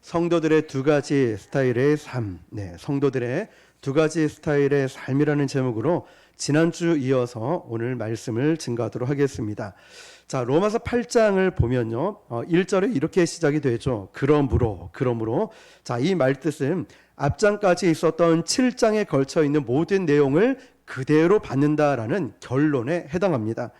성도들의 두 가지 스타일의 삶, 성도들의 두 가지 스타일의 삶이라는 제목으로 지난주 이어서 오늘 말씀을 증거하도록 하겠습니다. 자, 로마서 8장을 보면요, 1절에 이렇게 시작이 되죠. 그러므로. 자, 이 말뜻은 앞장까지 있었던 7장에 걸쳐 있는 모든 내용을 그대로 받는다라는 결론에 해당합니다.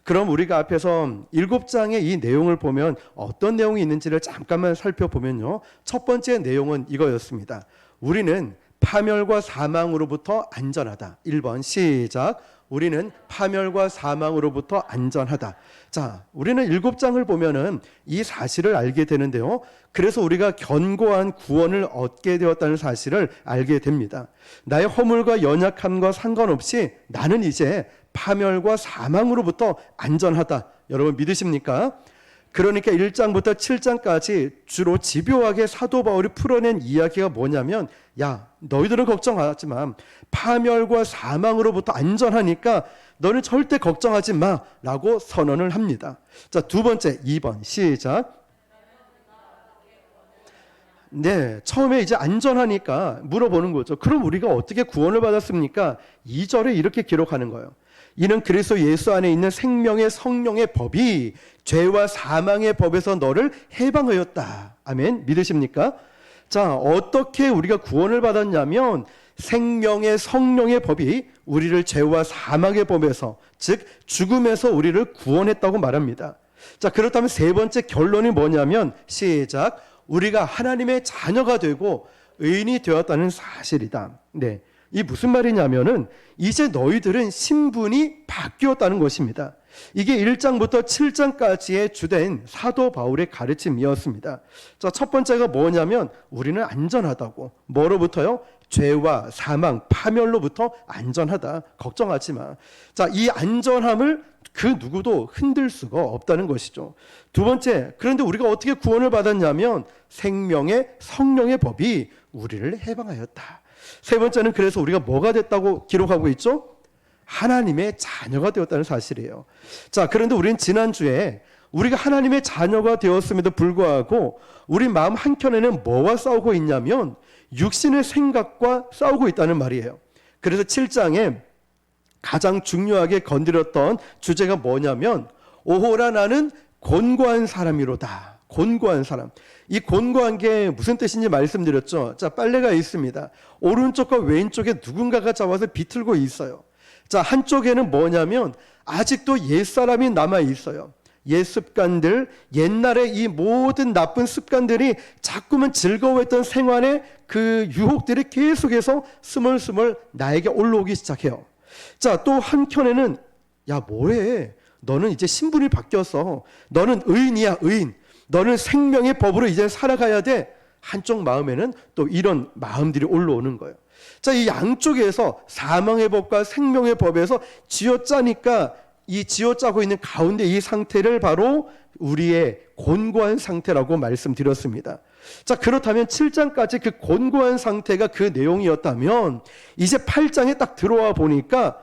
그럼 우리가 앞에서 7장의 이 내용을 보면 어떤 내용이 있는지를 잠깐만 살펴보면요, 첫 번째 내용은 이거였습니다. 우리는 파멸과 사망으로부터 안전하다. 1번 시작. 우리는 파멸과 사망으로부터 안전하다. 자, 우리는 7장을 보면은 이 사실을 알게 되는데요, 그래서 우리가 견고한 구원을 얻게 되었다는 사실을 알게 됩니다. 나의 허물과 연약함과 상관없이 나는 이제 파멸과 사망으로부터 안전하다. 여러분 믿으십니까? 그러니까 1장부터 7장까지 주로 집요하게 사도 바울이 풀어낸 이야기가 뭐냐면, 야, 너희들은 걱정하지 마. 파멸과 사망으로부터 안전하니까 너는 절대 걱정하지 마 라고 선언을 합니다. 자, 두 번째 2번 시작. 네, 처음에 이제 안전하니까 물어보는 거죠. 그럼 우리가 어떻게 구원을 받았습니까? 2절에 이렇게 기록하는 거예요. 이는 그리스도 예수 안에 있는 생명의 성령의 법이 죄와 사망의 법에서 너를 해방하였다. 아멘. 믿으십니까? 자, 어떻게 우리가 구원을 받았냐면 생명의 성령의 법이 우리를 죄와 사망의 법에서, 즉 죽음에서 우리를 구원했다고 말합니다. 자, 그렇다면 세 번째 결론이 뭐냐면 시작. 우리가 하나님의 자녀가 되고 의인이 되었다는 사실이다. 네, 이 무슨 말이냐면은 이제 너희들은 신분이 바뀌었다는 것입니다. 이게 1장부터 7장까지의 주된 사도 바울의 가르침이었습니다. 자, 첫 번째가 뭐냐면 우리는 안전하다고. 뭐로부터요? 죄와 사망, 파멸로부터 안전하다. 걱정하지 마. 자, 이 안전함을 그 누구도 흔들 수가 없다는 것이죠. 두 번째, 그런데 우리가 어떻게 구원을 받았냐면 생명의 성령의 법이 우리를 해방하였다. 세 번째는 그래서 우리가 뭐가 됐다고 기록하고 있죠? 하나님의 자녀가 되었다는 사실이에요. 자, 그런데 우리는 지난주에 우리가 하나님의 자녀가 되었음에도 불구하고 우리 마음 한켠에는 뭐와 싸우고 있냐면 육신의 생각과 싸우고 있다는 말이에요. 그래서 7장에 가장 중요하게 건드렸던 주제가 뭐냐면 오호라 나는 곤고한 사람이로다. 곤고한 사람. 이 곤고한 게 무슨 뜻인지 말씀드렸죠. 자, 빨래가 있습니다. 오른쪽과 왼쪽에 누군가가 잡아서 비틀고 있어요. 자, 한쪽에는 뭐냐면 아직도 옛사람이 남아 있어요. 옛 습관들, 옛날에 이 모든 나쁜 습관들이 자꾸만 즐거워했던 생활의 그 유혹들이 계속해서 스멀스멀 나에게 올라오기 시작해요. 자, 또 한켠에는 야, 뭐해? 너는 이제 신분이 바뀌었어. 너는 의인이야, 의인. 너는 생명의 법으로 이제 살아가야 돼. 한쪽 마음에는 또 이런 마음들이 올라오는 거예요. 자, 이 양쪽에서 사망의 법과 생명의 법에서 쥐어짜니까 이 쥐어짜고 있는 가운데 이 상태를 바로 우리의 곤고한 상태라고 말씀드렸습니다. 자, 그렇다면 7장까지 그 곤고한 상태가 그 내용이었다면 이제 8장에 딱 들어와 보니까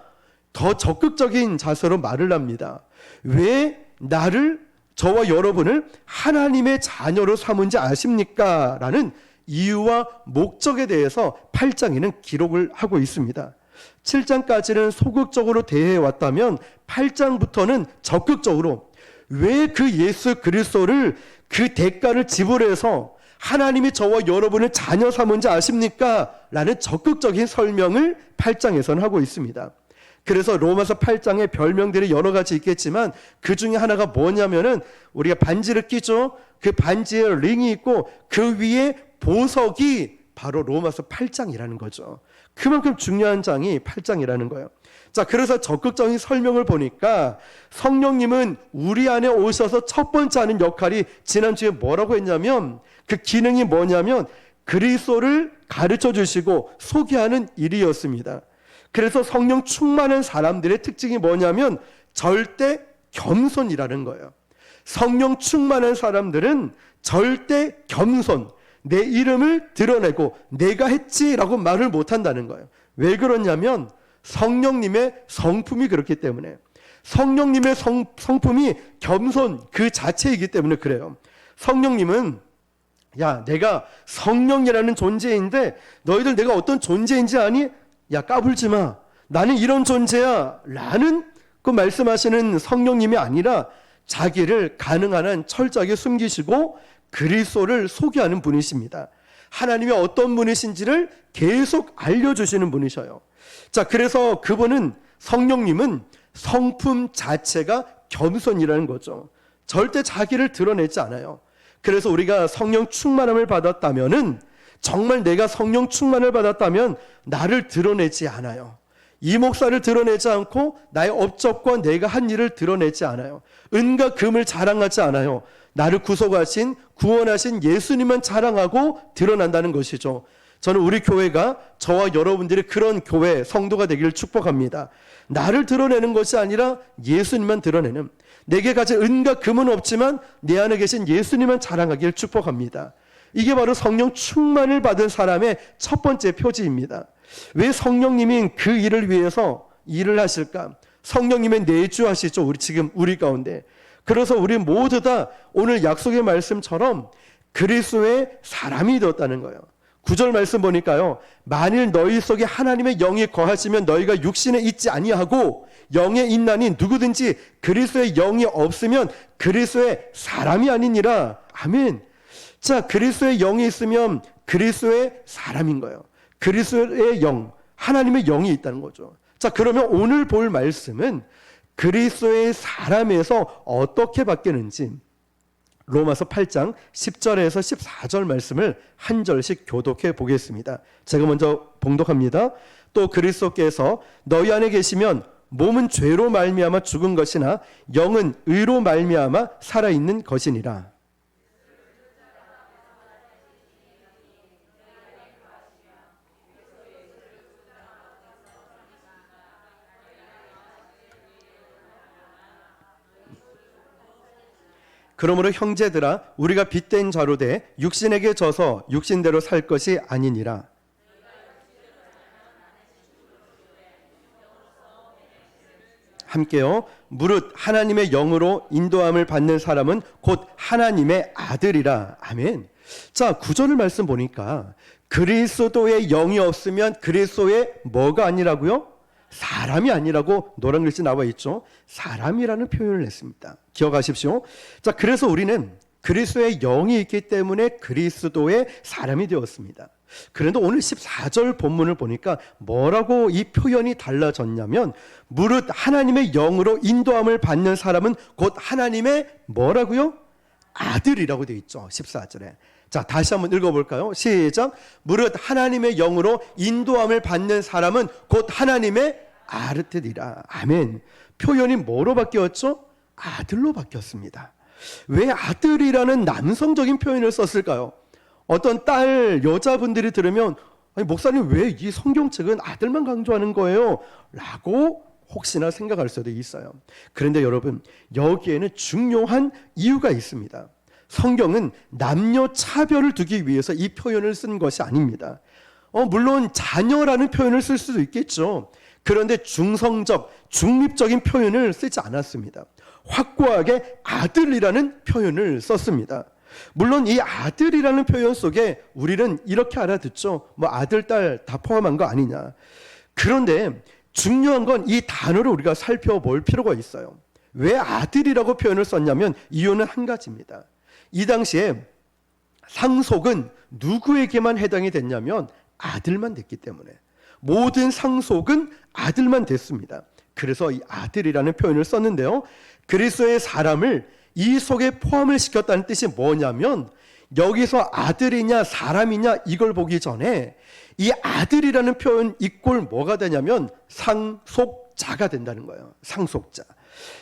더 적극적인 자세로 말을 합니다. 왜 나를, 저와 여러분을 하나님의 자녀로 삼은지 아십니까? 라는 이유와 목적에 대해서 8장에는 기록을 하고 있습니다. 7장까지는 소극적으로 대해왔다면 8장부터는 적극적으로 왜 그 예수 그리스도를 그 대가를 지불해서 하나님이 저와 여러분을 자녀 삼은지 아십니까? 라는 적극적인 설명을 8장에서는 하고 있습니다. 그래서 로마서 8장에 별명들이 여러 가지 있겠지만 그 중에 하나가 뭐냐면은 우리가 반지를 끼죠. 그 반지에 링이 있고 그 위에 보석이 바로 로마서 8장이라는 거죠. 그만큼 중요한 장이 8장이라는 거예요. 자, 그래서 적극적인 설명을 보니까 성령님은 우리 안에 오셔서 첫 번째 하는 역할이 지난주에 뭐라고 했냐면 그 기능이 뭐냐면 그리스도를 가르쳐 주시고 소개하는 일이었습니다. 그래서 성령 충만한 사람들의 특징이 뭐냐면 절대 겸손이라는 거예요. 성령 충만한 사람들은 절대 겸손, 내 이름을 드러내고 내가 했지라고 말을 못한다는 거예요. 왜 그러냐면 성령님의 성품이 그렇기 때문에, 성령님의 성품이 겸손 그 자체이기 때문에 그래요. 성령님은 야, 내가 성령이라는 존재인데 너희들 내가 어떤 존재인지 아니? 야, 까불지 마. 나는 이런 존재야. 라는 그 말씀하시는 성령님이 아니라 자기를 가능한 한 철저하게 숨기시고 그리스도를 소개하는 분이십니다. 하나님이 어떤 분이신지를 계속 알려주시는 분이셔요. 자, 그래서 그분은, 성령님은 성품 자체가 겸손이라는 거죠. 절대 자기를 드러내지 않아요. 그래서 우리가 성령 충만함을 받았다면은, 정말 내가 성령 충만을 받았다면 나를 드러내지 않아요. 이 목사를 드러내지 않고 나의 업적과 내가 한 일을 드러내지 않아요. 은과 금을 자랑하지 않아요. 나를 구속하신, 구원하신 예수님만 자랑하고 드러난다는 것이죠. 저는 우리 교회가, 저와 여러분들이 그런 교회, 성도가 되기를 축복합니다. 나를 드러내는 것이 아니라 예수님만 드러내는, 내게 가진 은과 금은 없지만 내 안에 계신 예수님만 자랑하기를 축복합니다. 이게 바로 성령 충만을 받은 사람의 첫 번째 표지입니다. 왜 성령님이 그 일을 위해서 일을 하실까? 성령님의 내주하시죠. 우리 가운데. 그래서 우리 모두 다 오늘 약속의 말씀처럼 그리스도의 사람이 되었다는 거예요. 9절 말씀 보니까요, 만일 너희 속에 하나님의 영이 거하시면 너희가 육신에 있지 아니하고 영에 있나니, 누구든지 그리스도의 영이 없으면 그리스도의 사람이 아니니라. 아멘. 자, 그리스도의 영이 있으면 그리스도의 사람인 거예요. 그리스도의 영, 하나님의 영이 있다는 거죠. 자, 그러면 오늘 볼 말씀은 그리스도의 사람에서 어떻게 바뀌는지, 로마서 8장 10절에서 14절 말씀을 한 절씩 교독해 보겠습니다. 제가 먼저 봉독합니다. 또 그리스도께서 너희 안에 계시면 몸은 죄로 말미암아 죽은 것이나 영은 의로 말미암아 살아있는 것이니라. 그러므로 형제들아, 우리가 빚된 자로 돼 육신에게 져서 육신대로 살 것이 아니니라. 함께요. 무릇 하나님의 영으로 인도함을 받는 사람은 곧 하나님의 아들이라. 아멘. 자, 9절을 말씀 보니까 그리스도의 영이 없으면 그리스도의 뭐가 아니라고요? 사람이 아니라고 노란 글씨 나와 있죠. 사람이라는 표현을 했습니다. 기억하십시오. 자, 그래서 우리는 그리스도의 영이 있기 때문에 그리스도의 사람이 되었습니다. 그런데 오늘 14절 본문을 보니까 뭐라고 이 표현이 달라졌냐면, 무릇 하나님의 영으로 인도함을 받는 사람은 곧 하나님의 뭐라고요? 아들이라고 되어 있죠. 14절에. 자, 다시 한번 읽어볼까요? 시작. 무릇 하나님의 영으로 인도함을 받는 사람은 곧 하나님의 아르트니라. 아멘. 표현이 뭐로 바뀌었죠? 아들로 바뀌었습니다. 왜 아들이라는 남성적인 표현을 썼을까요? 어떤 여자분들이 들으면, 아니, 목사님 왜 이 성경책은 아들만 강조하는 거예요? 라고 혹시나 생각할 수도 있어요. 그런데 여러분, 여기에는 중요한 이유가 있습니다. 성경은 남녀 차별을 두기 위해서 이 표현을 쓴 것이 아닙니다. 물론 자녀라는 표현을 쓸 수도 있겠죠. 그런데 중성적, 중립적인 표현을 쓰지 않았습니다. 확고하게 아들이라는 표현을 썼습니다. 물론 이 아들이라는 표현 속에 우리는 이렇게 알아듣죠. 뭐 아들, 딸 다 포함한 거 아니냐. 그런데 중요한 건 이 단어를 우리가 살펴볼 필요가 있어요. 왜 아들이라고 표현을 썼냐면 이유는 한 가지입니다. 이 당시에 상속은 누구에게만 해당이 됐냐면 아들만 됐기 때문에, 모든 상속은 아들만 됐습니다. 그래서 이 아들이라는 표현을 썼는데요, 그리스도의 사람을 이 속에 포함을 시켰다는 뜻이 뭐냐면, 여기서 아들이냐 사람이냐 이걸 보기 전에 이 아들이라는 표현 이꼴 뭐가 되냐면 상속자가 된다는 거예요.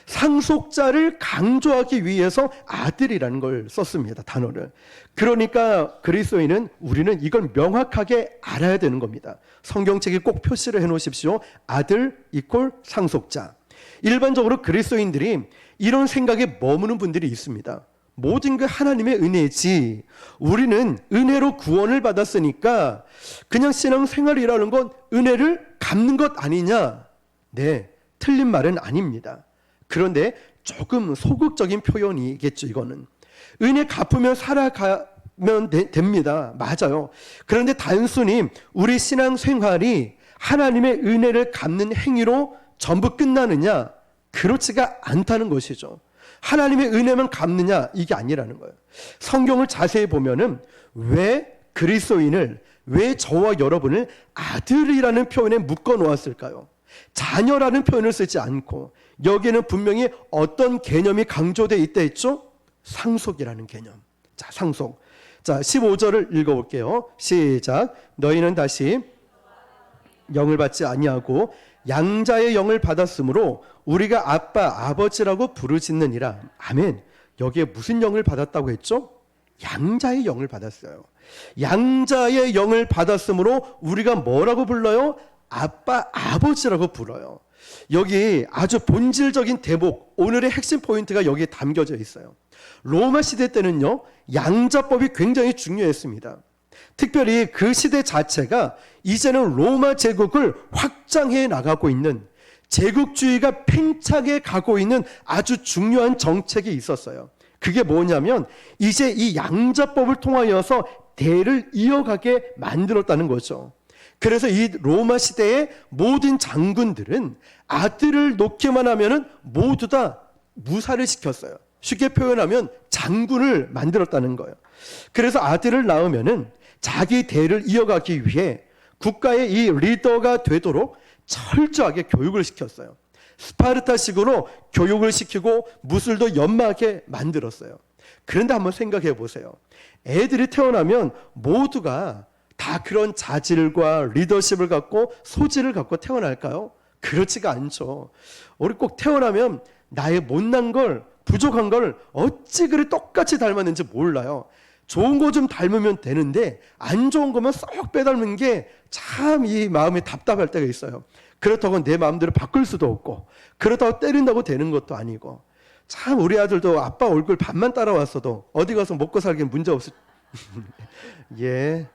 상속자를 강조하기 위해서 아들이라는 걸 썼습니다. 단어를. 그러니까 그리스도인은, 우리는 이걸 명확하게 알아야 되는 겁니다. 성경책에 꼭 표시를 해놓으십시오. 아들 이꼴 상속자. 일반적으로 그리스도인들이 이런 생각에 머무는 분들이 있습니다. 모든 게 하나님의 은혜지, 우리는 은혜로 구원을 받았으니까 그냥 신앙생활이라는 건 은혜를 갚는 것 아니냐. 네, 틀린 말은 아닙니다. 그런데 조금 소극적인 표현이겠죠. 이거는 은혜 갚으면 살아가야 됩니다. 맞아요. 그런데 단순히 우리 신앙 생활이 하나님의 은혜를 갚는 행위로 전부 끝나느냐? 그렇지가 않다는 것이죠. 하나님의 은혜만 갚느냐? 이게 아니라는 거예요. 성경을 자세히 보면은 왜 그리스도인을, 왜 저와 여러분을 아들이라는 표현에 묶어 놓았을까요? 자녀라는 표현을 쓰지 않고 여기에는 분명히 어떤 개념이 강조되어 있다 했죠? 상속이라는 개념. 자, 상속. 자, 15절을 읽어볼게요. 시작. 너희는 다시 영을 받지 아니하고 양자의 영을 받았으므로 우리가 아빠, 아버지라고 부르짖느니라. 아멘. 여기에 무슨 영을 받았다고 했죠? 양자의 영을 받았어요. 양자의 영을 받았으므로 우리가 뭐라고 불러요? 아빠, 아버지라고 불러요. 여기 아주 본질적인 대목, 오늘의 핵심 포인트가 여기에 담겨져 있어요. 로마 시대 때는요, 양자법이 굉장히 중요했습니다. 특별히 그 시대 자체가 이제는 로마 제국을 확장해 나가고 있는, 제국주의가 팽창해 가고 있는 아주 중요한 정책이 있었어요. 그게 뭐냐면 이제 이 양자법을 통하여서 대를 이어가게 만들었다는 거죠. 그래서 이 로마 시대의 모든 장군들은 아들을 놓기만 하면은 모두 다 무사를 시켰어요. 쉽게 표현하면 장군을 만들었다는 거예요. 그래서 아들을 낳으면은 자기 대를 이어가기 위해 국가의 이 리더가 되도록 철저하게 교육을 시켰어요. 스파르타식으로 교육을 시키고 무술도 연마하게 만들었어요. 그런데 한번 생각해 보세요. 애들이 태어나면 모두가 다 그런 자질과 리더십을 갖고 소질을 갖고 태어날까요? 그렇지가 않죠. 우리 꼭 태어나면 나의 못난 걸, 부족한 걸 어찌 그리 똑같이 닮았는지 몰라요. 좋은 거 좀 닮으면 되는데 안 좋은 거만 쏙 빼닮은 게 참 이 마음이 답답할 때가 있어요. 그렇다고 내 마음대로 바꿀 수도 없고, 그렇다고 때린다고 되는 것도 아니고, 참 우리 아들도 아빠 얼굴 반만 따라왔어도 어디 가서 먹고 살기엔 문제 없을. 예.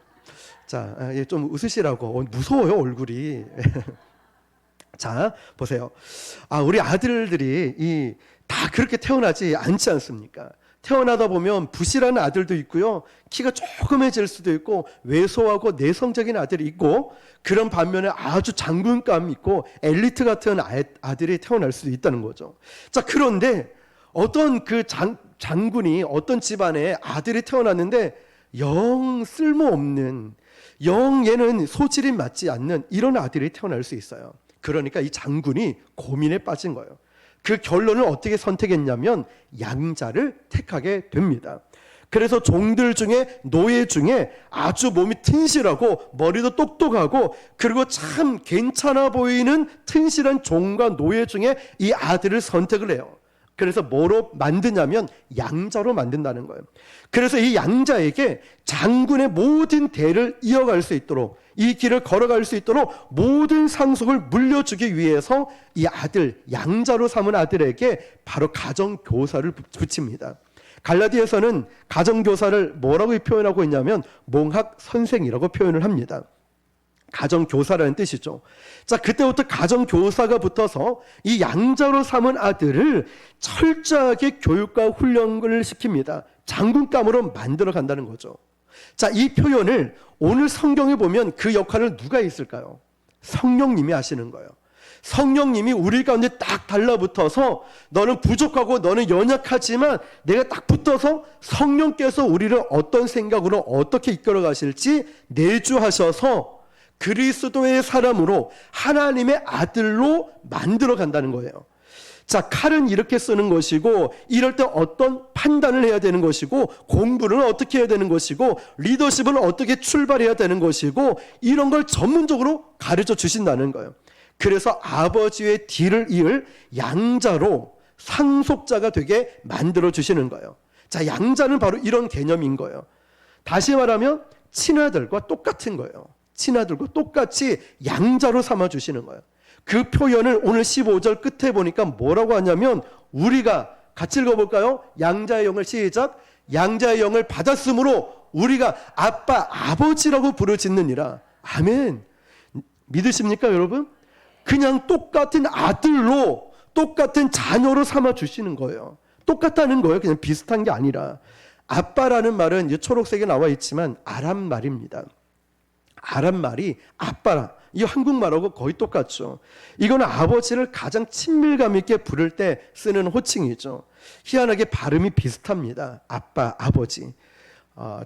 자, 좀 웃으시라고. 무서워요, 얼굴이. 자, 보세요. 우리 아들들이 다 그렇게 태어나지 않지 않습니까? 태어나다 보면 부실한 아들도 있고요. 키가 조그매질 수도 있고 왜소하고 내성적인 아들이 있고, 그런 반면에 아주 장군감 있고 엘리트 같은 아들이 태어날 수도 있다는 거죠. 자, 그런데 어떤 그 장군이 어떤 집안에 아들이 태어났는데 영 쓸모없는, 영 얘는 소질이 맞지 않는 이런 아들이 태어날 수 있어요. 그러니까 이 장군이 고민에 빠진 거예요. 그 결론을 어떻게 선택했냐면 양자를 택하게 됩니다. 그래서 종들 중에, 노예 중에 아주 몸이 튼실하고 머리도 똑똑하고 그리고 참 괜찮아 보이는 튼실한 종과 노예 중에 이 아들을 선택을 해요. 그래서 뭐로 만드냐면 양자로 만든다는 거예요. 그래서 이 양자에게 장군의 모든 대를 이어갈 수 있도록, 이 길을 걸어갈 수 있도록 모든 상속을 물려주기 위해서 이 아들, 양자로 삼은 아들에게 바로 가정교사를 붙입니다. 갈라디아서는 가정교사를 뭐라고 표현하고 있냐면 몽학 선생이라고 표현을 합니다. 가정교사라는 뜻이죠. 자, 그때부터 가정교사가 붙어서 이 양자로 삼은 아들을 철저하게 교육과 훈련을 시킵니다. 장군감으로 만들어 간다는 거죠. 자, 이 표현을 오늘 성경에 보면 그 역할을 누가 했을까요? 성령님이 하시는 거예요. 성령님이 우리 가운데 딱 달라붙어서 너는 부족하고 너는 연약하지만 내가 딱 붙어서 성령께서 우리를 어떤 생각으로 어떻게 이끌어 가실지 내주하셔서 그리스도의 사람으로 하나님의 아들로 만들어 간다는 거예요. 자, 칼은 이렇게 쓰는 것이고 이럴 때 어떤 판단을 해야 되는 것이고 공부는 어떻게 해야 되는 것이고 리더십은 어떻게 출발해야 되는 것이고 이런 걸 전문적으로 가르쳐 주신다는 거예요. 그래서 아버지의 뒤를 이을 양자로 상속자가 되게 만들어 주시는 거예요. 자, 양자는 바로 이런 개념인 거예요. 다시 말하면 친아들과 똑같은 거예요. 친아들과 똑같이 양자로 삼아 주시는 거예요. 그 표현을 오늘 15절 끝에 보니까 뭐라고 하냐면 우리가 같이 읽어볼까요? 양자의 영을 시작. 양자의 영을 받았으므로 우리가 아빠, 아버지라고 부르짖느니라. 아멘. 믿으십니까, 여러분? 그냥 똑같은 아들로, 똑같은 자녀로 삼아 주시는 거예요. 똑같다는 거예요. 그냥 비슷한 게 아니라. 아빠라는 말은 초록색에 나와 있지만 아람 말입니다. 아람 말이 아빠라. 이 한국말하고 거의 똑같죠. 이거는 아버지를 가장 친밀감 있게 부를 때 쓰는 호칭이죠. 희한하게 발음이 비슷합니다. 아빠, 아버지.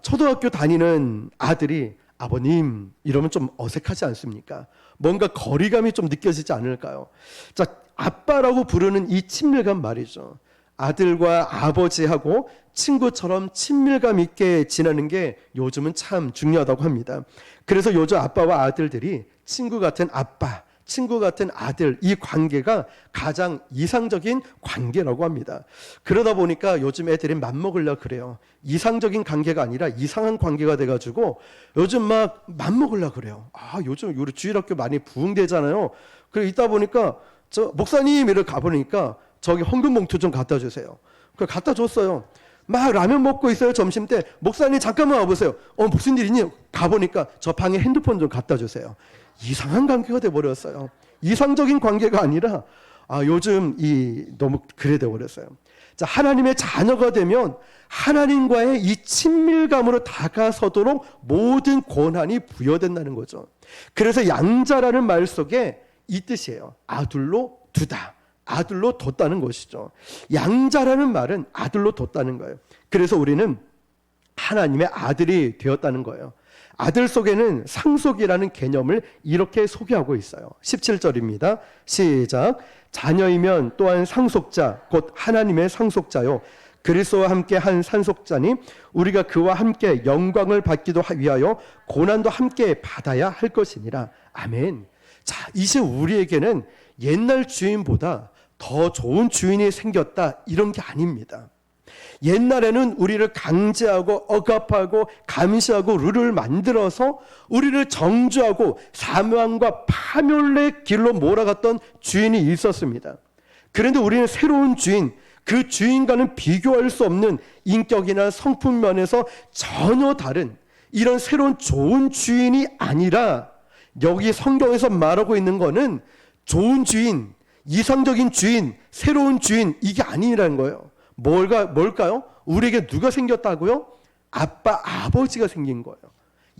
초등학교 다니는 아들이 아버님 이러면 좀 어색하지 않습니까? 뭔가 거리감이 좀 느껴지지 않을까요? 자, 아빠라고 부르는 이 친밀감 말이죠. 아들과 아버지하고 친구처럼 친밀감 있게 지내는 게 요즘은 참 중요하다고 합니다. 그래서 요즘 아빠와 아들들이 친구 같은 아빠, 친구 같은 아들, 이 관계가 가장 이상적인 관계라고 합니다. 그러다 보니까 요즘 애들이 맘먹으려고 그래요. 이상적인 관계가 아니라 이상한 관계가 돼가지고 요즘 막 맘먹으려고 그래요. 요즘 우리 주일학교 많이 부흥되잖아요. 그래 있다 보니까 저 목사님 이렇게 가보니까 저기 헌금 봉투 좀 갖다 주세요. 그걸 갖다 줬어요. 막 라면 먹고 있어요. 점심 때. 목사님 잠깐만 와보세요. 무슨 일이니? 가보니까 저 방에 핸드폰 좀 갖다 주세요. 이상한 관계가 돼버렸어요. 이상적인 관계가 아니라 요즘 너무 그래 돼버렸어요. 자, 하나님의 자녀가 되면 하나님과의 이 친밀감으로 다가서도록 모든 권한이 부여된다는 거죠. 그래서 양자라는 말 속에 이 뜻이에요. 아들로 두다. 아들로 뒀다는 것이죠. 양자라는 말은 아들로 뒀다는 거예요. 그래서 우리는 하나님의 아들이 되었다는 거예요. 아들 속에는 상속이라는 개념을 이렇게 소개하고 있어요. 17절입니다. 시작. 자녀이면 또한 상속자 곧 하나님의 상속자요 그리스도와 함께 한 상속자니 우리가 그와 함께 영광을 받기도 위하여 고난도 함께 받아야 할 것이니라. 아멘. 자, 이제 우리에게는 옛날 주인보다 더 좋은 주인이 생겼다 이런 게 아닙니다. 옛날에는 우리를 강제하고 억압하고 감시하고 룰을 만들어서 우리를 정죄하고 사망과 파멸의 길로 몰아갔던 주인이 있었습니다. 그런데 우리는 새로운 주인, 그 주인과는 비교할 수 없는 인격이나 성품 면에서 전혀 다른 이런 새로운 좋은 주인이 아니라 여기 성경에서 말하고 있는 거는 좋은 주인, 이상적인 주인, 새로운 주인 이게 아니라는 거예요. 뭘까요? 우리에게 누가 생겼다고요? 아빠, 아버지가 생긴 거예요.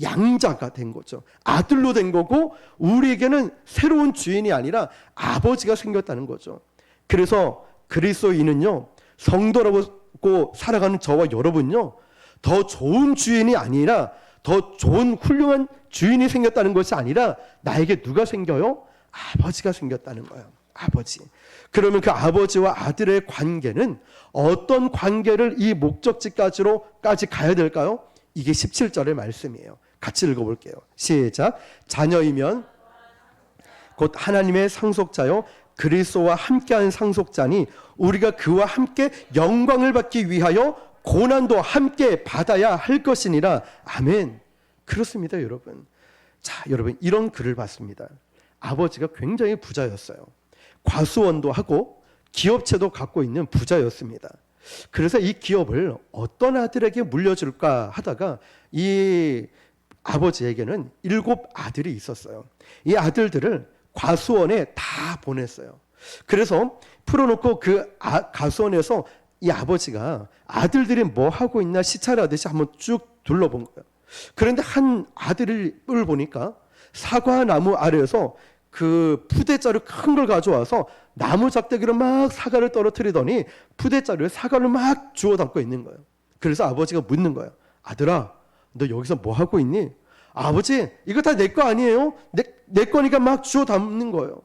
양자가 된 거죠. 아들로 된 거고 우리에게는 새로운 주인이 아니라 아버지가 생겼다는 거죠. 그래서 그리스도인은요, 성도라고 살아가는 저와 여러분요, 더 좋은 주인이 아니라 더 좋은 훌륭한 주인이 생겼다는 것이 아니라 나에게 누가 생겨요? 아버지가 생겼다는 거예요. 아버지. 그러면 그 아버지와 아들의 관계는 어떤 관계를 이 목적지까지 가야 될까요? 이게 17절의 말씀이에요. 같이 읽어볼게요. 시작. 자녀이면 곧 하나님의 상속자요 그리스도와 함께한 상속자니 우리가 그와 함께 영광을 받기 위하여 고난도 함께 받아야 할 것이니라. 아멘. 그렇습니다, 여러분. 자, 여러분 이런 글을 봤습니다. 아버지가 굉장히 부자였어요. 과수원도 하고 기업체도 갖고 있는 부자였습니다. 그래서 이 기업을 어떤 아들에게 물려줄까 하다가 이 아버지에게는 7 아들이 있었어요. 이 아들들을 과수원에 다 보냈어요. 그래서 풀어놓고 그 과수원에서 이 아버지가 아들들이 뭐 하고 있나 시찰하듯이 한번 쭉 둘러본 거예요. 그런데 한 아들을 보니까 사과나무 아래에서 그 푸대자루 큰 걸 가져와서 나무 작대기로 막 사과를 떨어뜨리더니 푸대자루에 사과를 막 주워 담고 있는 거예요. 그래서 아버지가 묻는 거예요. 아들아, 너 여기서 뭐 하고 있니? 아버지, 이거 다 내 거 아니에요? 내 거니까 막 주워 담는 거예요.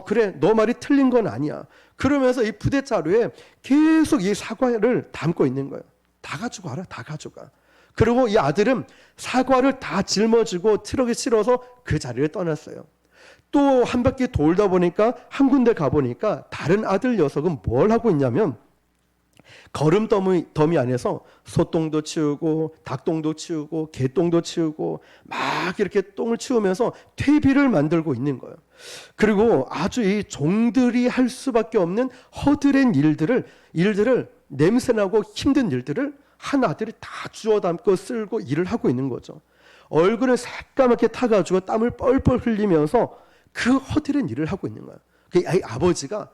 그래, 너 말이 틀린 건 아니야. 그러면서 이 푸대자루에 계속 이 사과를 담고 있는 거예요. 다 가져가라, 다 가져가. 그리고 이 아들은 사과를 다 짊어지고 트럭에 실어서 그 자리를 떠났어요. 또 한 바퀴 돌다 보니까 한 군데 가보니까 다른 아들 녀석은 뭘 하고 있냐면 거름더미 안에서 소똥도 치우고 닭똥도 치우고 개똥도 치우고 막 이렇게 똥을 치우면서 퇴비를 만들고 있는 거예요. 그리고 아주 이 종들이 할 수밖에 없는 허드렛 일들을 냄새나고 힘든 일들을 한 아들이 다 주워 담고 쓸고 일을 하고 있는 거죠. 얼굴을 새까맣게 타가지고 땀을 뻘뻘 흘리면서 그 허드렛 일을 하고 있는 거예요. 그 아버지가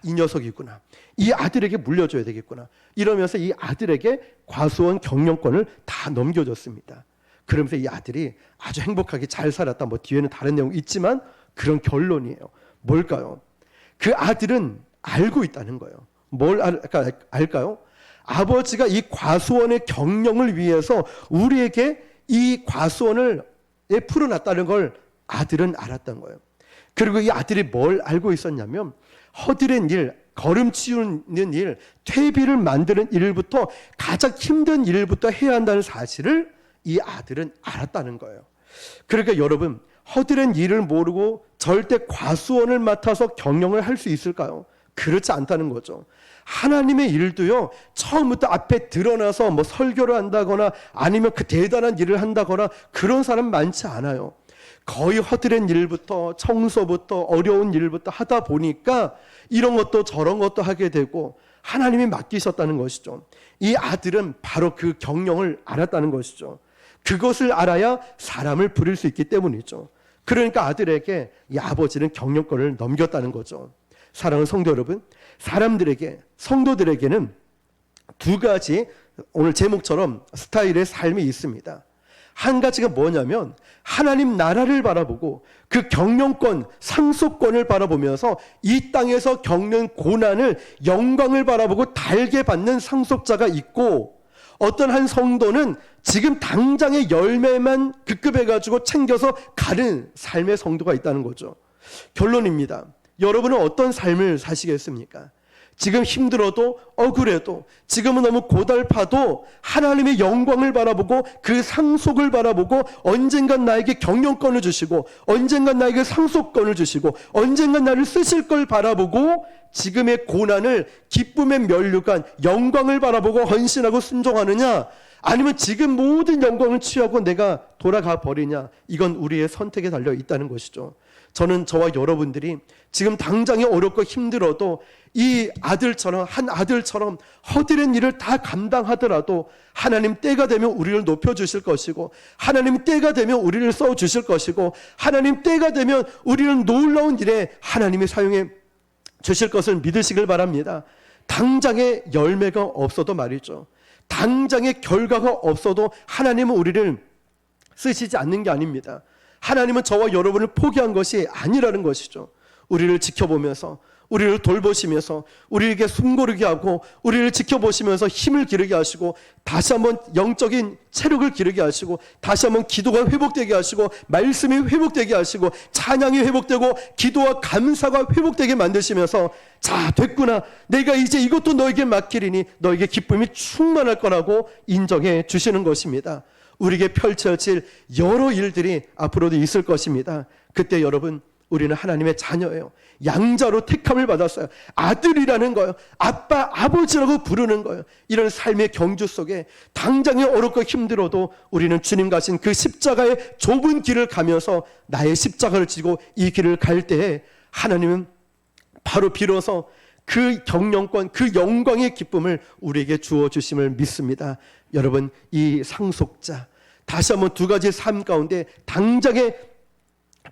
이 녀석이구나. 이 아들에게 물려줘야 되겠구나. 이러면서 이 아들에게 과수원 경영권을 다 넘겨줬습니다. 그러면서 이 아들이 아주 행복하게 잘 살았다. 뭐 뒤에는 다른 내용 있지만 그런 결론이에요. 뭘까요? 그 아들은 알고 있다는 거예요. 뭘 알까요? 아버지가 이 과수원의 경영을 위해서 우리에게 이 과수원을 풀어놨다는 걸 아들은 알았던 거예요. 그리고 이 아들이 뭘 알고 있었냐면 허드렛 일, 걸음 치우는 일, 퇴비를 만드는 일부터 가장 힘든 일부터 해야 한다는 사실을 이 아들은 알았다는 거예요. 그러니까 여러분, 허드렛 일을 모르고 절대 과수원을 맡아서 경영을 할 수 있을까요? 그렇지 않다는 거죠. 하나님의 일도요, 처음부터 앞에 드러나서 뭐 설교를 한다거나 아니면 그 대단한 일을 한다거나 그런 사람 많지 않아요. 거의 허드렛 일부터 청소부터 어려운 일부터 하다 보니까 이런 것도 저런 것도 하게 되고 하나님이 맡기셨다는 것이죠. 이 아들은 바로 그 경영을 알았다는 것이죠. 그것을 알아야 사람을 부릴 수 있기 때문이죠. 그러니까 아들에게 이 아버지는 경영권을 넘겼다는 거죠. 사랑하는 성도 여러분, 사람들에게, 성도들에게는 두 가지 오늘 제목처럼 스타일의 삶이 있습니다. 한 가지가 뭐냐면 하나님 나라를 바라보고 그 경영권, 상속권을 바라보면서 이 땅에서 겪는 고난을, 영광을 바라보고 달게 받는 상속자가 있고, 어떤 한 성도는 지금 당장의 열매만 급급해가지고 챙겨서 가는 삶의 성도가 있다는 거죠. 결론입니다. 여러분은 어떤 삶을 사시겠습니까? 지금 힘들어도 억울해도 지금은 너무 고달파도 하나님의 영광을 바라보고 그 상속을 바라보고 언젠간 나에게 경영권을 주시고 언젠간 나에게 상속권을 주시고 언젠간 나를 쓰실 걸 바라보고 지금의 고난을 기쁨의 면류관 영광을 바라보고 헌신하고 순종하느냐, 아니면 지금 모든 영광을 취하고 내가 돌아가 버리냐, 이건 우리의 선택에 달려 있다는 것이죠. 저는 저와 여러분들이 지금 당장에 어렵고 힘들어도 이 아들처럼, 한 아들처럼 허드렛 일을 다 감당하더라도 하나님 때가 되면 우리를 높여주실 것이고, 하나님 때가 되면 우리를 써주실 것이고, 하나님 때가 되면 우리를 놀라운 일에 하나님이 사용해 주실 것을 믿으시길 바랍니다. 당장의 열매가 없어도 말이죠, 당장의 결과가 없어도 하나님은 우리를 쓰시지 않는 게 아닙니다. 하나님은 저와 여러분을 포기한 것이 아니라는 것이죠. 우리를 지켜보면서, 우리를 돌보시면서, 우리에게 숨고르게 하고, 우리를 지켜보시면서 힘을 기르게 하시고, 다시 한번 영적인 체력을 기르게 하시고, 다시 한번 기도가 회복되게 하시고, 말씀이 회복되게 하시고, 찬양이 회복되고, 기도와 감사가 회복되게 만드시면서, 자, 됐구나, 내가 이제 이것도 너에게 맡기리니 너에게 기쁨이 충만할 거라고 인정해 주시는 것입니다. 우리에게 펼쳐질 여러 일들이 앞으로도 있을 것입니다. 그때 여러분, 우리는 하나님의 자녀예요. 양자로 택함을 받았어요. 아들이라는 거예요. 아빠, 아버지라고 부르는 거예요. 이런 삶의 경주 속에 당장에 어렵고 힘들어도 우리는 주님 가신 그 십자가의 좁은 길을 가면서 나의 십자가를 지고 이 길을 갈 때에 하나님은 바로 비로소 그 경영권, 그 영광의 기쁨을 우리에게 주어주심을 믿습니다. 여러분, 이 상속자, 다시 한번 두 가지 삶 가운데 당장에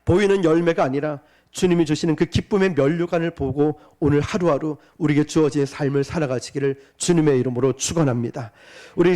보이는 열매가 아니라 주님이 주시는 그 기쁨의 면류관을 보고 오늘 하루하루 우리에게 주어진 삶을 살아가시기를 주님의 이름으로 축원합니다. 우리